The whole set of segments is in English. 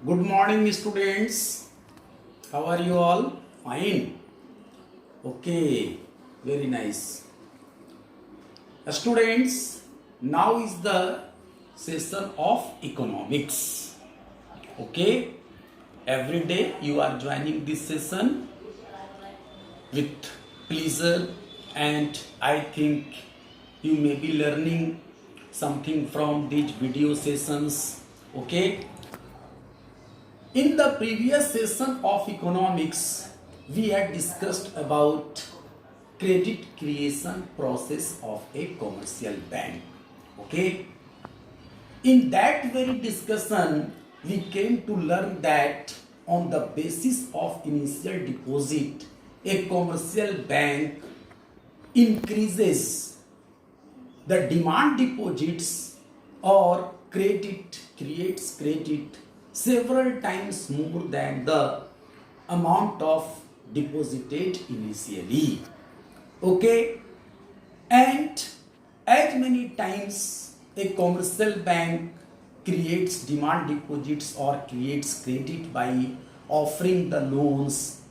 Good morning, students. How are you all? Fine. Okay, very nice. Students, now is the session of economics. Okay, every day you are joining this session with pleasure, and I think you may be learning something from these video sessions. Okay. In the previous session of economics, we had discussed about credit creation process of a commercial bank. Okay. In that very discussion, we came to learn that on the basis of initial deposit, a commercial bank increases the demand deposits or creates credit several times more than the amount of deposited initially. Okay, and as many times a commercial bank creates demand deposits or creates credit by offering the loans,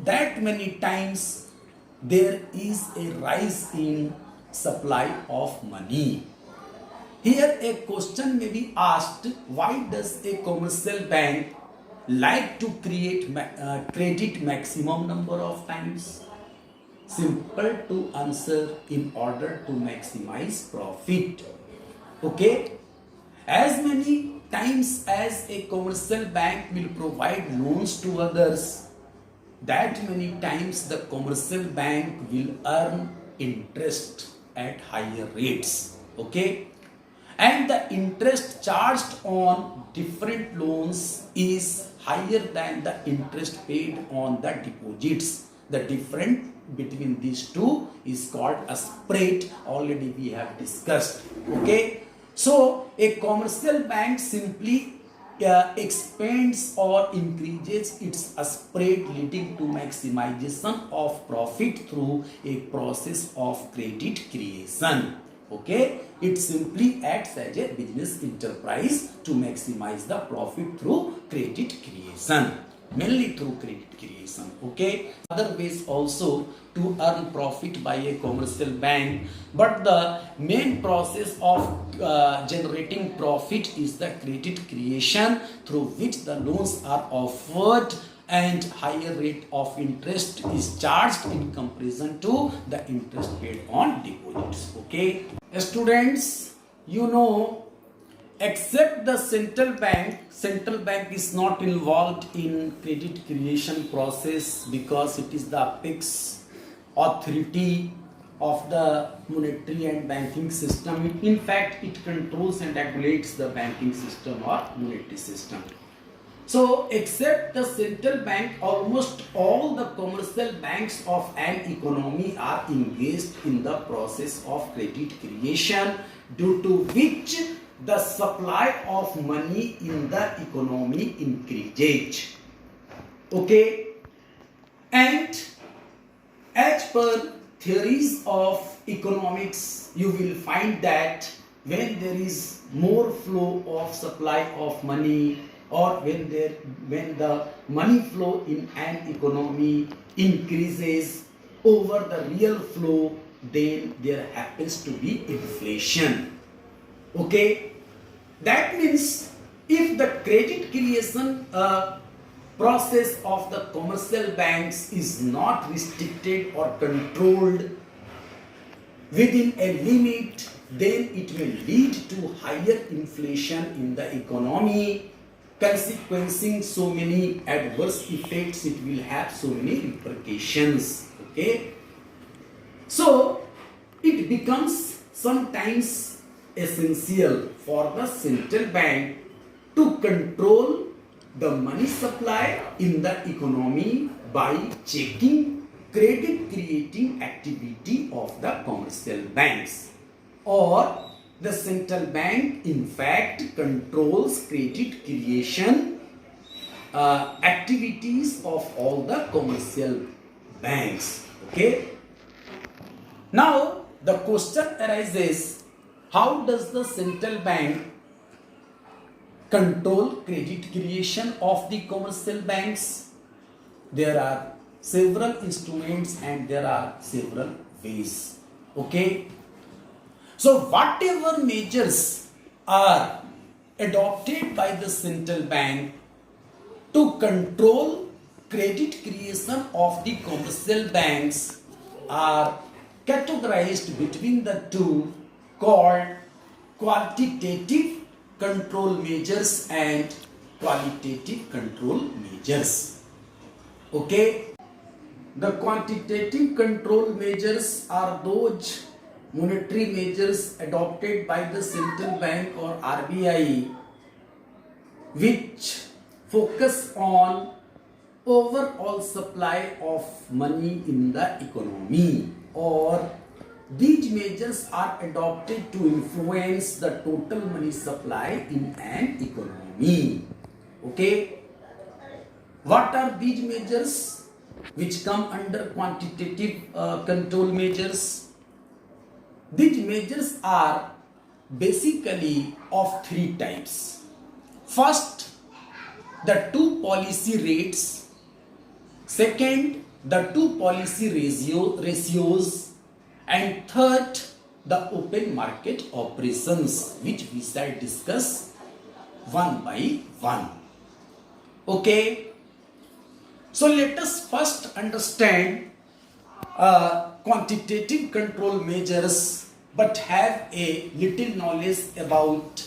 that many times there is a rise in supply of money. Here a question may be asked, why does a commercial bank like to create credit maximum number of times? Simple to answer, in order to maximize profit. Okay, as many times as a commercial bank will provide loans to others, that many times the commercial bank will earn interest at higher rates. Okay, and the interest charged on different loans is higher than the interest paid on the deposits. The difference between these two is called a spread. Already we have discussed. Okay, so a commercial bank simply expands or increases its spread, leading to maximization of profit through a process of credit creation. Okay, it simply acts as a business enterprise to maximize the profit through credit creation, mainly through credit creation. Okay, other ways also to earn profit by a commercial bank, but the main process of generating profit is the credit creation, through which the loans are offered and higher rate of interest is charged in comparison to the interest paid on deposits. Okay, students, you know, except the central bank is not involved in credit creation process because it is the apex authority of the monetary and banking system. In fact, it controls and regulates the banking system or monetary system. So, except the central bank, almost all the commercial banks of an economy are engaged in the process of credit creation, due to which the supply of money in the economy increases. Okay, and as per theories of economics, you will find that when there is more flow of supply of money, or when the money flow in an economy increases over the real flow, then there happens to be inflation. Okay, that means if the credit creation process of the commercial banks is not restricted or controlled within a limit, then it will lead to higher inflation in the economy, consequencing so many adverse effects. It will have so many repercussions. Okay, so it becomes sometimes essential for the central bank to control the money supply in the economy by checking credit creating activity of the commercial banks, or the central bank in fact controls credit creation activities of all the commercial banks. Okay, now the question arises, how does the central bank control credit creation of the commercial banks. There are several instruments and there are several ways. Okay. So whatever measures are adopted by the central bank to control credit creation of the commercial banks are categorized between the two, called quantitative control measures and qualitative control measures. Okay. The quantitative control measures are those monetary measures adopted by the central bank or RBI which focus on overall supply of money in the economy, or these measures are adopted to influence the total money supply in an economy. Okay. What are these measures which come under quantitative control measures? These measures are basically of three types. First, the two policy rates. Second, the two policy ratios. And third, the open market operations, which we shall discuss one by one. Okay. So let us first understand quantitative control measures, but have a little knowledge about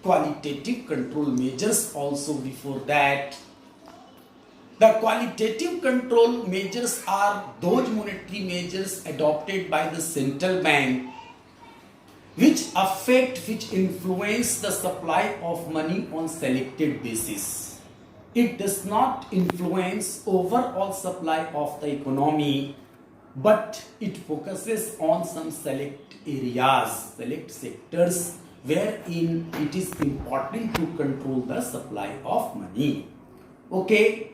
qualitative control measures also before that. The qualitative control measures are those monetary measures adopted by the central bank which influence the supply of money on selected basis. It does not influence overall supply of the economy, but it focuses on some select areas, select sectors wherein it is important to control the supply of money. Okay.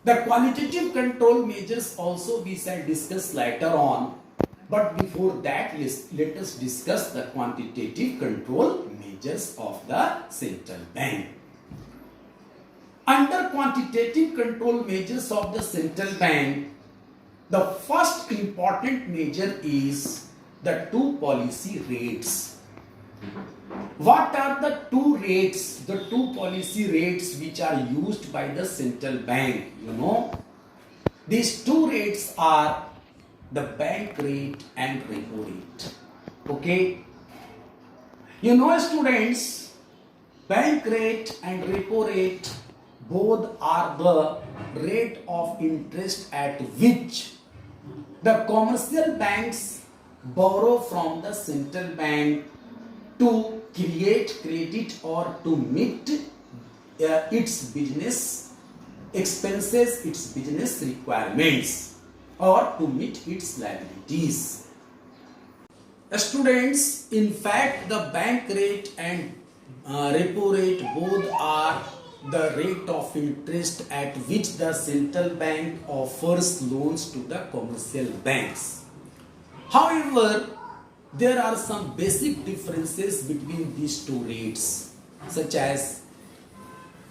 The qualitative control measures also we shall discuss later on, but before that let us discuss the quantitative control measures of the central bank. Under quantitative control measures of the central bank, the first important measure is the two policy rates. What are the two rates, the two policy rates which are used by the central bank? You know, these two rates are the bank rate and repo rate. Okay. You know, students, bank rate and repo rate both are the rate of interest at which the commercial banks borrow from the central bank to create credit or to meet its business expenses, its business requirements, or to meet its liabilities. Students, in fact, the bank rate and repo rate both are the rate of interest at which the central bank offers loans to the commercial banks. However, there are some basic differences between these two rates, such as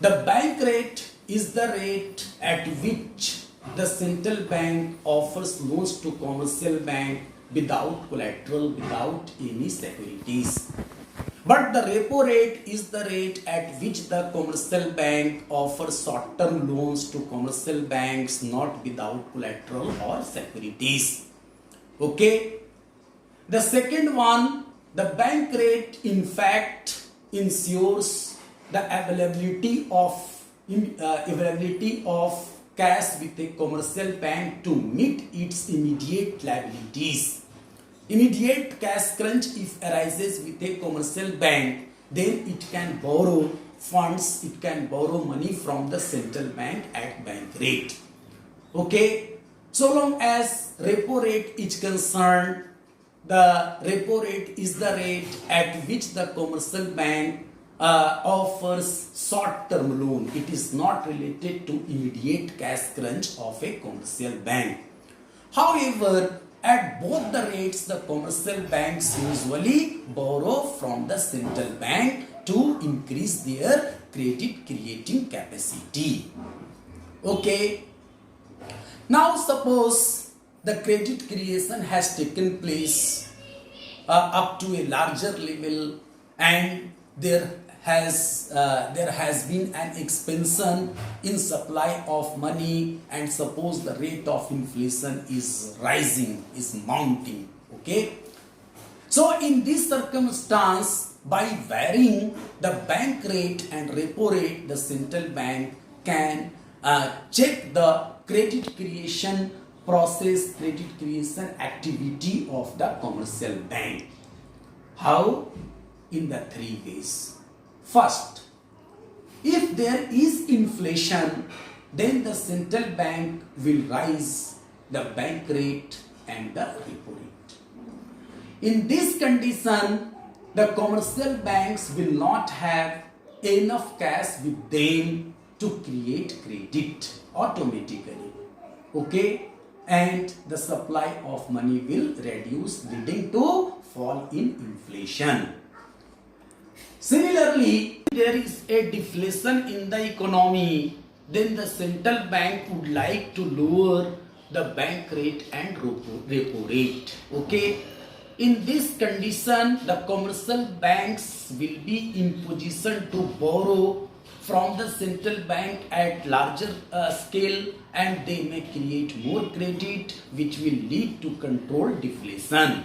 the bank rate is the rate at which the central bank offers loans to commercial bank without collateral, without any securities. But the repo rate is the rate at which the commercial bank offers short-term loans to commercial banks not without collateral or securities. Okay. The second one, the bank rate in fact ensures the availability of cash with a commercial bank to meet its immediate liabilities. Immediate cash crunch if arises with a commercial bank, then it can borrow funds, it can borrow money from the central bank at bank rate. Okay, so long as repo rate is concerned, the repo rate is the rate at which the commercial bank offers short-term loan. It is not related to immediate cash crunch of a commercial bank. However, at both the rates, the commercial banks usually borrow from the central bank to increase their credit creating capacity. Okay. Now suppose the credit creation has taken place up to a larger level, and there has been an expansion in supply of money, and suppose the rate of inflation is rising, is mounting. Okay. So in this circumstance, by varying the bank rate and repo rate, the central bank can check the credit creation process, credit creation activity of the commercial bank. How? In the three ways. First, if there is inflation, then the central bank will raise the bank rate and the repo rate. In this condition, the commercial banks will not have enough cash with them to create credit automatically. Okay? And the supply of money will reduce, leading to fall in inflation. Similarly, if there is a deflation in the economy, then the central bank would like to lower the bank rate and repo rate. Okay? In this condition, the commercial banks will be in position to borrow from the central bank at larger scale, and they may create more credit, which will lead to controlled deflation.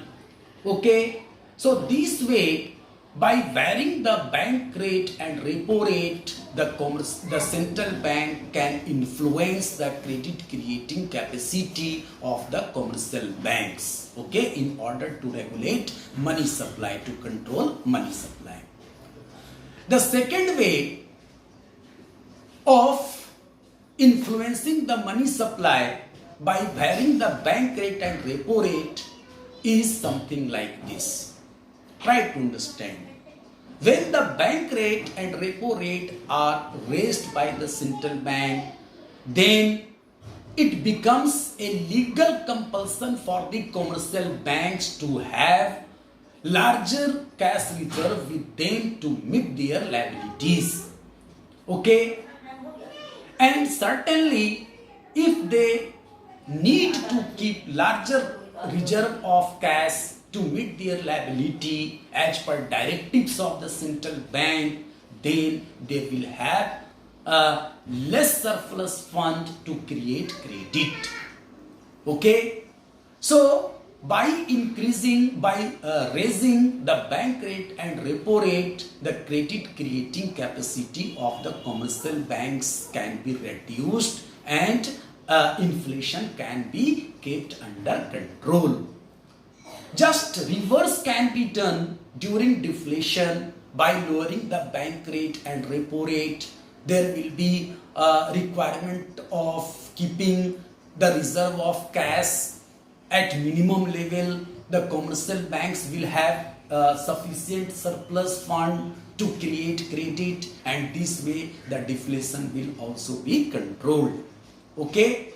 Okay, so this way, by varying the bank rate and repo rate, the central bank can influence the credit creating capacity of the commercial banks. Okay, in order to regulate money supply, to control money supply. The second way of influencing the money supply by varying the bank rate and repo rate is something like this. Try to understand. When the bank rate and repo rate are raised by the central bank, then it becomes a legal compulsion for the commercial banks to have larger cash reserve with them to meet their liabilities. Okay? And certainly, if they need to keep larger reserve of cash to meet their liability as per directives of the central bank, then they will have a less surplus fund to create credit. Okay? So, by raising the bank rate and repo rate, the credit creating capacity of the commercial banks can be reduced, and inflation can be kept under control. Just reverse can be done during deflation by lowering the bank rate and repo rate. There will be a requirement of keeping the reserve of cash at minimum level. The commercial banks will have sufficient surplus fund to create credit, and this way the deflation will also be controlled. Okay,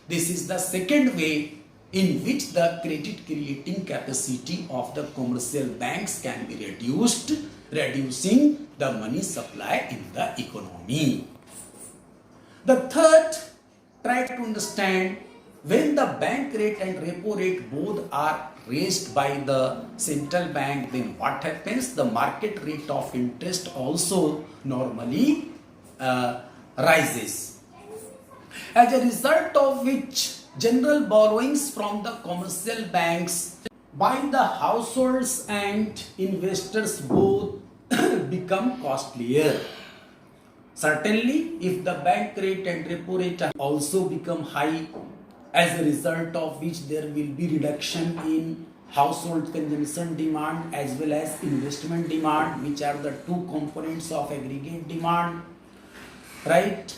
this is the second way in which the credit creating capacity of the commercial banks can be reduced, reducing the money supply in the economy. The third, try to understand, when the bank rate and repo rate both are raised by the central bank, then what happens? The market rate of interest also normally rises. As a result of which, general borrowings from the commercial banks by the households and investors both become costlier. Certainly, if the bank rate and repo rate also become high, as a result of which there will be reduction in household consumption demand as well as investment demand, which are the two components of aggregate demand, right?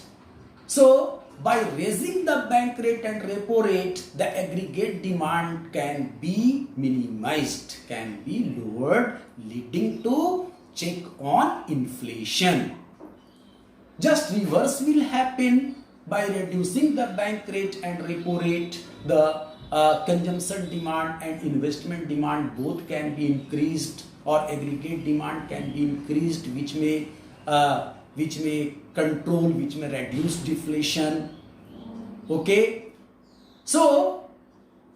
So, by raising the bank rate and repo rate, the aggregate demand can be minimized, can be lowered, leading to check on inflation. Just reverse will happen. By reducing the bank rate and repo rate, the consumption demand and investment demand both can be increased, or aggregate demand can be increased, which may which may control, which may reduce deflation. Okay, so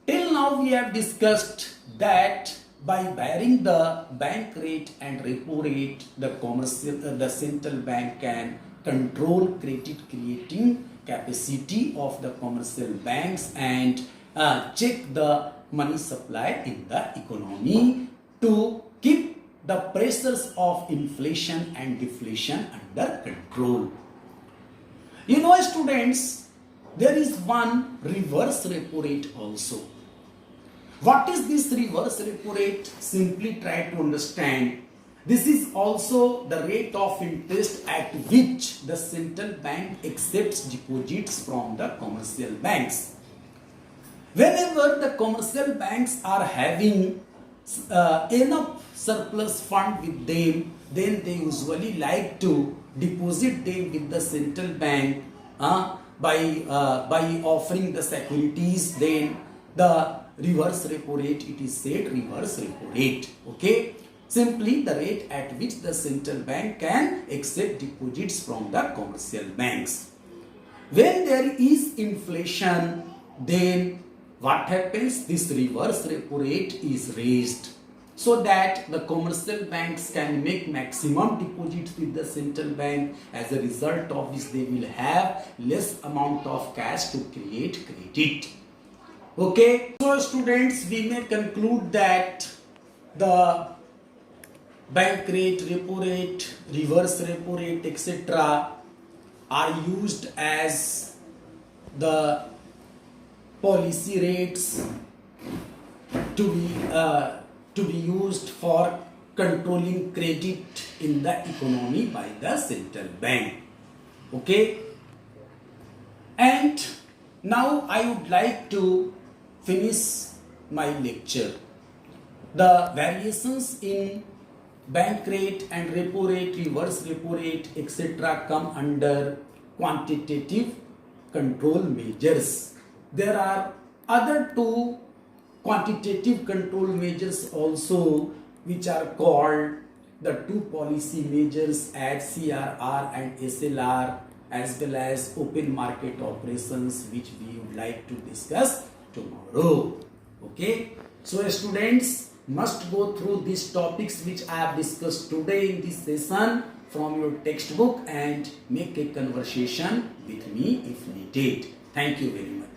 till now we have discussed that by varying the bank rate and repo rate, the central bank can control credit creating capacity of the commercial banks and check the money supply in the economy to keep the pressures of inflation and deflation under control. You know, students, there is one reverse repo rate also. What is this reverse repo rate? Simply try to understand. This is also the rate of interest at which the central bank accepts deposits from the commercial banks. Whenever the commercial banks are having enough surplus fund with them, then they usually like to deposit them with the central bank by offering the securities. Then the reverse repo rate, it is said reverse repo rate. Okay, simply the rate at which the central bank can accept deposits from the commercial banks. When there is inflation, then what happens? This reverse repo rate is raised so that the commercial banks can make maximum deposits with the central bank. As a result of this, they will have less amount of cash to create credit. Okay, so students, we may conclude that the bank rate, repo rate, reverse repo rate, etc. are used as the policy rates to be used for controlling credit in the economy by the central bank. Okay, and now I would like to finish my lecture. The variations in bank rate and repo rate, reverse repo rate, etc. come under quantitative control measures. There are other two quantitative control measures also, which are called the two policy measures as CRR and SLR, as well as open market operations, which we would like to discuss tomorrow. Okay, so students must go through these topics which I have discussed today in this session from your textbook and make a conversation with me if needed. Thank you very much.